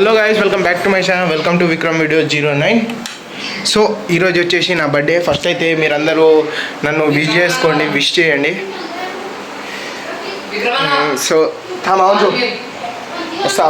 Hello guys, welcome back to my channel. Welcome to Vikram video 09. So ఈరోజు వచ్చేసి నా birthday. First అయితే మీరందరూ నన్ను విష్ చేయండి. సో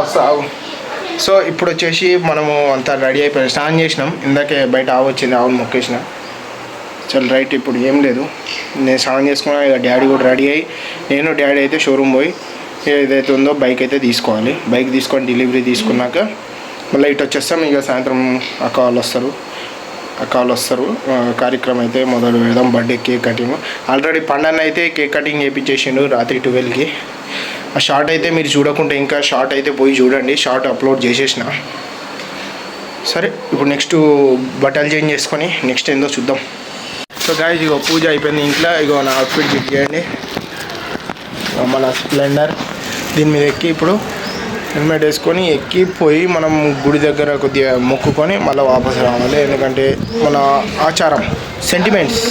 వస్తావు. సో ఇప్పుడు వచ్చేసి మనము అంతా రెడీ అయిపోయాం, స్నానం చేసినాం. ఇందాకే బయట వచ్చింది, ఆవును మొక్కేసిన. చల్ రైట్. ఇప్పుడు ఏం లేదు, నేను స్నానం చేసుకున్నా. ఇక డాడీ కూడా రెడీ అయ్యి, నేను డాడీ అయితే షోరూమ్ పోయి ఏదైతే ఉందో బైక్ అయితే తీసుకోవాలి. బైక్ తీసుకొని డెలివరీ తీసుకున్నాక మళ్ళీ ఇటు వచ్చేస్తాం. ఇక సాయంత్రం అక్క వాళ్ళు వస్తారు. కార్యక్రమం అయితే మొదలు పెడదాం. Birthday cake cutting. Already Pandanna అయితే కేక్ కటింగ్ చేయించేసిండు రాత్రి 12కి. ఆ షార్ట్ అయితే మీరు చూడకుంటే ఇంకా షార్ట్ అయితే పోయి చూడండి. షార్ట్ అప్లోడ్ చేసేసిన. సరే, ఇప్పుడు నెక్స్ట్ బట్టలు చేంజ్ చేసుకొని నెక్స్ట్ ఏందో చూద్దాం. సో గాయ్స్, ఇగో పూజ అయిపోయింది ఇంట్లో. ఇగో నా అవుట్ఫిట్ చెక్ చేయండి. మన స్ప్లెండర్ దీని మీద ఎక్కి ఇప్పుడు హెల్మెట్ వేసుకొని పోయి మనం గుడి దగ్గర కొద్దిగా మొక్కుకొని మళ్ళీ వాపసు రావాలి. ఎందుకంటే మన ఆచారం, సెంటిమెంట్స్.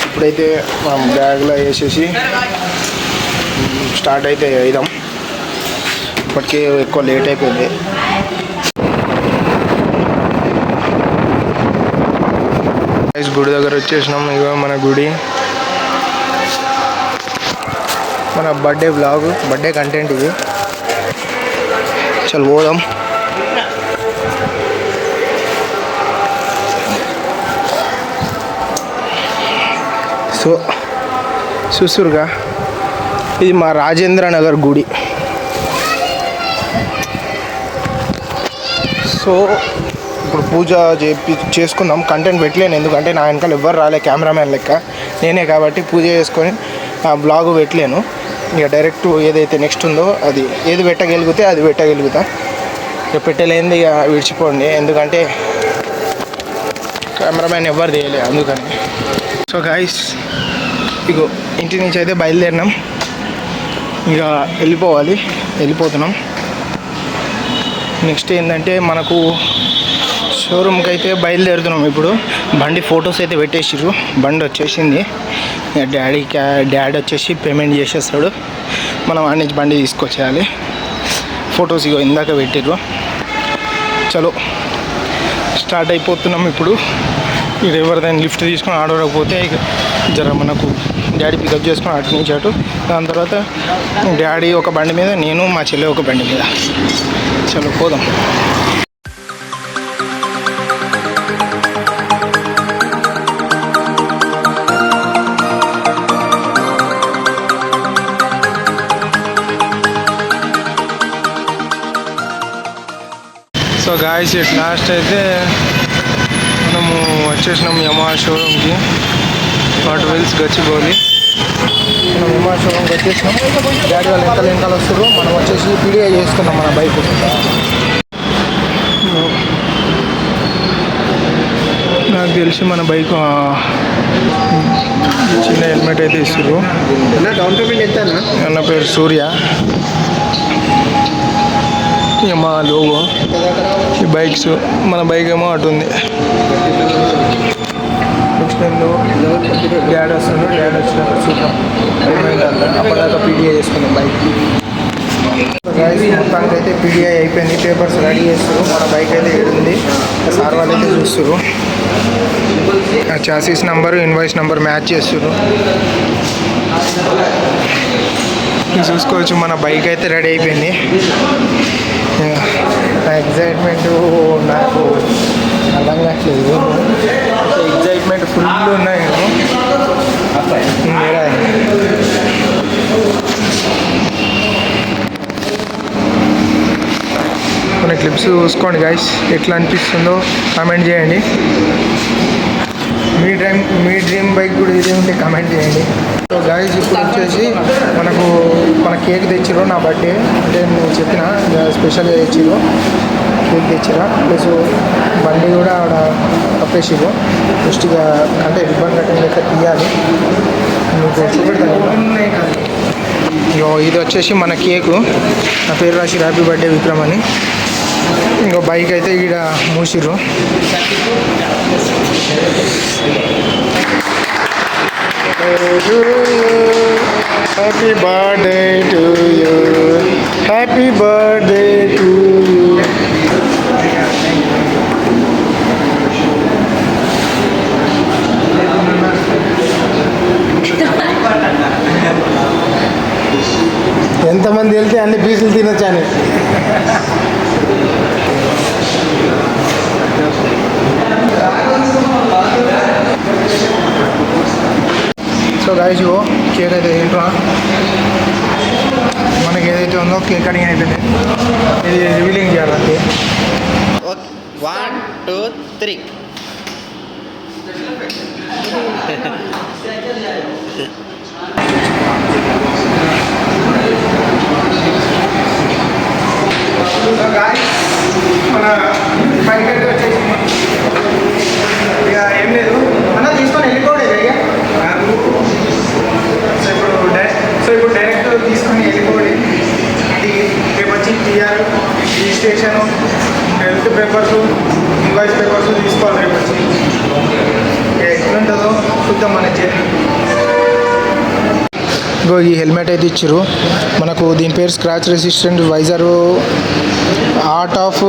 ఇప్పుడైతే మనం బ్యాగ్లో వేసేసి స్టార్ట్ అయితే అయిదాం. ఇప్పటికే ఎక్కువ లేట్ అయిపోయింది. గుడి దగ్గర వచ్చేసినాం. ఇక మన గుడి, మన బర్త్డే వ్లాగ్, బర్త్డే కంటెంట్ ఇది. చల్ పోదాం. సో చూస్తురుగా, ఇది మా రాజేంద్ర నగర్ గుడి. సో ఇప్పుడు పూజ చేసుకుందాం. కంటెంట్ పెట్టలేను, ఎందుకంటే నా వెనకాల ఎవ్వరు రాలే కెమెరామ్యాన్ లెక్క. నేనే కాబట్టి పూజ చేసుకొని బ్లాగ్ పెట్టలేను. ఇక డైరెక్ట్ ఏదైతే నెక్స్ట్ ఉందో అది ఏది పెట్టగలిగితే అది పెట్టగలుగుతా. ఇక పెట్టలేనిది ఇక విడిచిపోండి, ఎందుకంటే కెమెరామ్యాన్ ఎవ్వరు తీయలే అందుకని. సో గాయ్స్, ఇగో ఇంటి నుంచి అయితే బయలుదేరినాం. ఇక వెళ్ళిపోతున్నాం. నెక్స్ట్ ఏంటంటే మనకు షోరూమ్కి అయితే బయలుదేరుతున్నాం. ఇప్పుడు బండి ఫొటోస్ అయితే పెట్టేసిర్రు. బండి వచ్చేసింది. డాడీ వచ్చేసి పేమెంట్ చేసేస్తాడు. మనం ఆడ నుంచి బండి తీసుకొచ్చేయాలి. ఫొటోస్ ఇగో ఇందాక పెట్టిర్రు. చలో స్టార్ట్ అయిపోతున్నాం. ఇప్పుడు ఇది ఎవరిదైనా లిఫ్ట్ తీసుకొని ఆడకపోతే ఇక జర మనకు డాడీ పికప్ చేసుకొని అటు నుంచి అటు. దాని తర్వాత డాడీ ఒక బండి మీద, నేను మా చెల్లె ఒక బండి మీద. చలో పోదాం. సో గాయ్స్, ఇట్ లాస్ట్ అయితే మనము వచ్చేసినాం యమహా షోరూమ్కి. వాట్ వెల్స్ గచ్చిబౌలి. మనం యమహా షోరూమ్కి వచ్చేసినాం. డాడీ వాళ్ళు వెనకాల వస్తారు. మనం వచ్చేసి పీడిఐ చేసుకున్నాం మన బైక్. నాకు తెలిసి మన బైక్ చిన్న హెల్మెట్ అయితే ఇస్తారు. డౌన్ పేమెంట్ ఎత్తానా? నా పేరు సూర్య. మా లోగో. ఈ బైక్స్, మన బైక్ ఏమో అటు ఉంది. నెక్స్ట్ టైంలో డాడీ వస్తాడు. డాడీ వచ్చినాక చూద్దాం అప్పటిదాకా పీడిఐ చేసుకున్నాం బైక్. మొత్తానికి అయితే పీడిఐ అయిపోయింది. పేపర్స్ రెడీ చేస్తారు. మన బైక్ అయితే ఉంది. సార్ వాళ్ళు అయితే చూస్తారు. Chassis number, invoice number match చేస్తారు. చూసుకోవచ్చు, మన బైక్ అయితే రెడీ అయిపోయింది. నా ఎగ్జైట్మెంట్ నాకు అర్థం కావట్లేదు. ఎగ్జైట్మెంట్ ఫుల్ ఉన్నాయి. కొన్ని క్లిప్స్ చూసుకోండి గాయ్స్, ఎట్లా అనిపిస్తుందో కామెంట్ చేయండి. మీ డ్రీమ్ బైక్ కూడా ఇదే ఉంటే కామెంట్ చేయండి. సో గాయ్స్, ఇప్పుడు వచ్చేసి మన కేక్ తెచ్చిర్రు నా బర్త్డే. అంటే నేను చెప్పిన స్పెషల్గా తెచ్చిర్రు, కేక్ తెచ్చిరా. ప్లస్ బండి కూడా ఆడ కప్పేసిర్రు. ఫస్ట్గా అంటే రిబ్బన్ కటింగ్ అయితే తీయాలి. మీకు చూపెడతాను. ఇది వచ్చేసి మన కేకు. నా పేరు రాసి హ్యాపీ బర్త్డే విక్రమ్ అని. ఇంకో బైక్ అయితే ఇక్కడ మూసిర్రు. Happy birthday to you, happy birthday to you. ఎంతమంది వెళ్తే అన్ని పీసులు తినొచ్చాను. సో గాయస్ ఇగో కేక్ అయితే ఏంట్రా మనకి ఏదైతే ఉందో కేక్ కటింగ్ అయిపోయింది. ఇది రివీలింగ్ చేయాలంటే 1 2 3. మన పైకి వచ్చేసి ఇక ఏం లేదు అన్న తీసుకొని వెళ్ళిపోవడే ఇక. సో ఇప్పుడు డైరెక్ట్ తీసుకొని వెళ్ళిపోవడి. రేపు వచ్చి TR registration health papers invoice papers తీసుకోవాలి రేపు వచ్చి. ఎట్లుంటుందో చూద్దాం మన జర్నీ. ఇంకో ఈ హెల్మెట్ అయితే ఇచ్చారు మనకు. దీని పేరు scratch resistant visor art of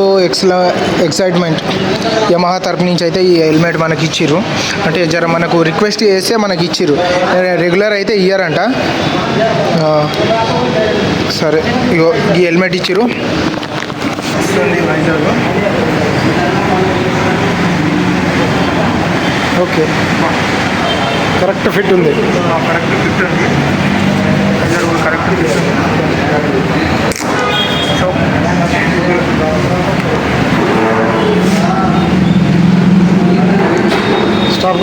excitement Yamaha తరపు నుంచి అయితే ఈ హెల్మెట్ మనకి ఇచ్చిర్రు. అంటే జర మనకు రిక్వెస్ట్ చేస్తే మనకి ఇచ్చిర్రు, రెగ్యులర్ అయితే ఇయ్యారంట. సరే ఇగో ఈ హెల్మెట్ ఇచ్చిర్రు. ఓకే కరెక్ట్ ఫిట్ ఉంది, కరెక్ట్ ఫిట్ ఉంది, కరెక్ట్ ఫిట్ ఉంది. So stop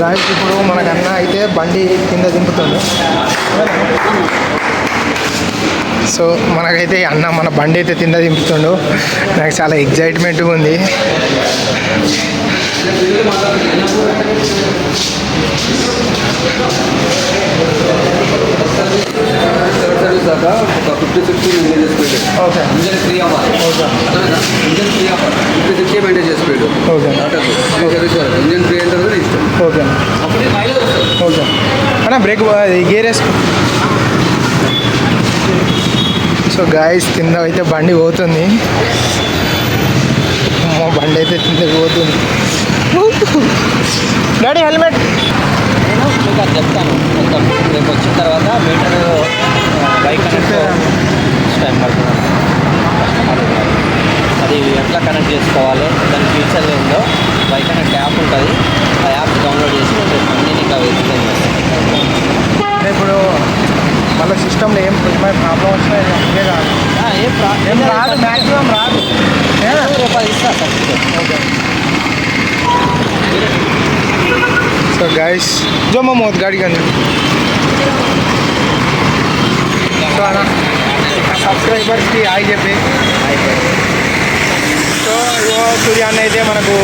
guys. ఇప్పుడు మనకన్నా అయితే బండి కింద దింపుతుంది. సో మనకైతే అన్న మన బండి అయితే కింద దింపుతుండు. నాకు చాలా ఎగ్జైట్మెంట్గా ఉంది. దాకా ఒక 50-60 మెయింటైన్ చేసి ఓకే ఇంజన్ ఫ్రీ అవ్వాలి. ఓకే ఇంజన్ ఫ్రీ అవ్వాలి, 50-60 మెయింటైన్ చేసి పెట్టు. ఓకే సర్వీస్ వాళ్ళు ఇంజన్ ఫ్రీ అయిన తర్వాత ఇష్టం. ఓకే అప్పుడే మైలేజ్ వస్తుంది. ఓకే అన్న బ్రేక్ గేర్ వేసుకో. సో గాయస్ కింద అయితే బండి పోతుంది. మా బండి అయితే కిందకి పోతుంది. డాడీ హెల్మెట్ నేను మీకు అది చెప్తాను మొత్తం. రేపు వచ్చిన తర్వాత మీటర్ బైక్ కనెక్ట్ టైం పడుతుంది. అది ఎట్లా కనెక్ట్ చేసుకోవాలి, దాని ఫీచర్ ఏందో బైక్ కనెక్ట్ యాప్ ఉంటుంది. ఆ యాప్ డౌన్లోడ్ చేసి నేను అన్నీ నీకు అవి ఎక్స్ప్లెయిన్ చేస్తాను. ఇప్పుడు మళ్ళీ సిస్టంలో ఏం ప్రాబ్లం వచ్చినా ఇదే కాదు, ఏం రాదు, మ్యాక్సిమం రాదు. రేపు అది ఇస్తా సర్టిఫికేట్. ఓకే సో गाइस जो मैं मौत गाड़ी का సో అన్న సబ్స్క్రైబర్స్కి హాయ్ చెప్పి. సో సూర్యాన్న అయితే మనకు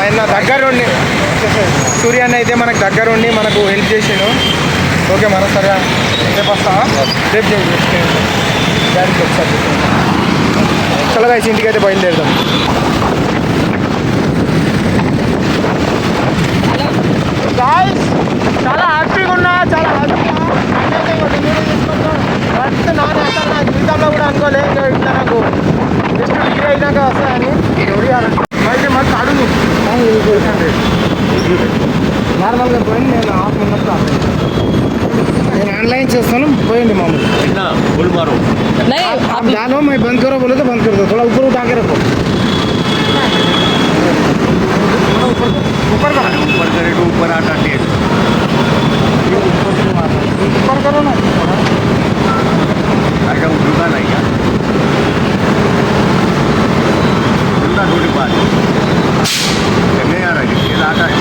ఆయన దగ్గరుండి సూర్యాన్న అయితే మనకు దగ్గరుండి మనకు హెల్ప్ చేసాడు. ఓకే మన సరే రేపు వస్తావా? రేపు చేసి డాడీకి ఒకసారి చలో गाइस ఇంటికైతే బయలుదేరుదాం. గాయస్ చాలా హ్యాపీగా ఉన్నా, చాలా హ్యాపీగా ఫస్ట్ నాన్న అసలు నా జీవితంలో కూడా అనుకోలే ఇట్లా నాకు జస్ట్ డిగ్రీ అయినాక వస్తాయని. అయితే మాకు అడుగు నార్మల్గా పోయింది. నేను ఆఫ్ ఉన్నప్పుడు నేను ఆన్लाइन చేస్తాను, పోయింది मामू आप जानो मैं बंद करो बोले तो बंद कर दो, थोड़ा ऊपर उठा के रखो. ऊपर करे तो ऊपर आता टेस्ट ऊपर करो ना, अच्छा उठूंगा नहीं क्या उठूंगा थोड़ी बात नहीं आ रहा है, ये आता है.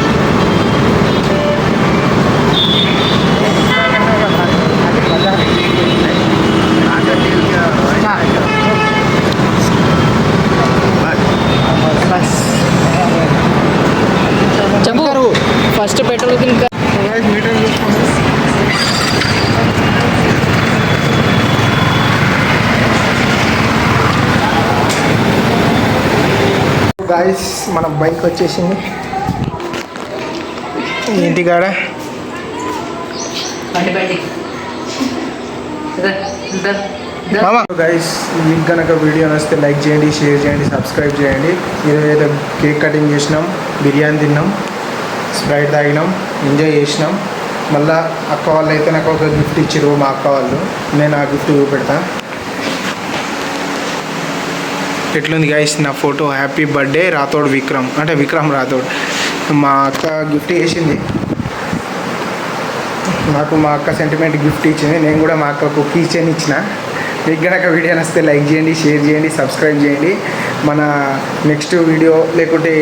ఫస్ట్ పెట్రోల్ ఇంకా మీటర్ చూసుకోండి. గాయస్ మన బైక్ వచ్చేసింది. ఇంటికాడ గైస్ మీకు కనుక వీడియో నచ్చితే లైక్ చేయండి, షేర్ చేయండి, సబ్స్క్రైబ్ చేయండి. ఈరోజు అయితే కేక్ కటింగ్ చేసినాం, బిర్యానీ తిన్నాం, స్ప్రైట్ తాగినాం, ఎంజాయ్ చేసినాం. మళ్ళీ అక్క వాళ్ళు అయితే నాకు ఒక గిఫ్ట్ ఇచ్చారు, మా అక్క వాళ్ళు. నేను ఆ గిఫ్ట్ చూపెడతా. ఎట్లుంది గైస్ నా photo? Happy birthday Rathod Vikram, అంటే విక్రమ్ రాథోడ్. మా అక్క గిఫ్ట్ చేసింది నాకు. మా అక్క సెంటిమెంట్ గిఫ్ట్ ఇచ్చింది. నేను కూడా మా అక్కకు కీ చైన్ ఇచ్చిన. మీకు కనుక వీడియో నచ్చితే లైక్ చేయండి, షేర్ చేయండి, సబ్స్క్రైబ్ చేయండి. మన నెక్స్ట్ వీడియో లేకుంటే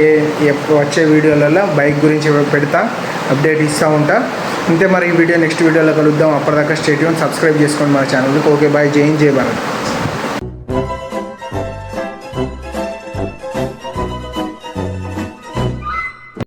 వచ్చే వీడియోలలో బైక్ గురించి పెడతా, అప్డేట్ ఇస్తూ ఉంటా. అంతే మరి. ఈ వీడియో నెక్స్ట్ వీడియోలో కలుద్దాం. అప్పటిదాకా స్టే ట్యూన్, సబ్స్క్రైబ్ చేసుకోండి మన ఛానల్కి. Okay bye. జై హింద్, జై భారత్.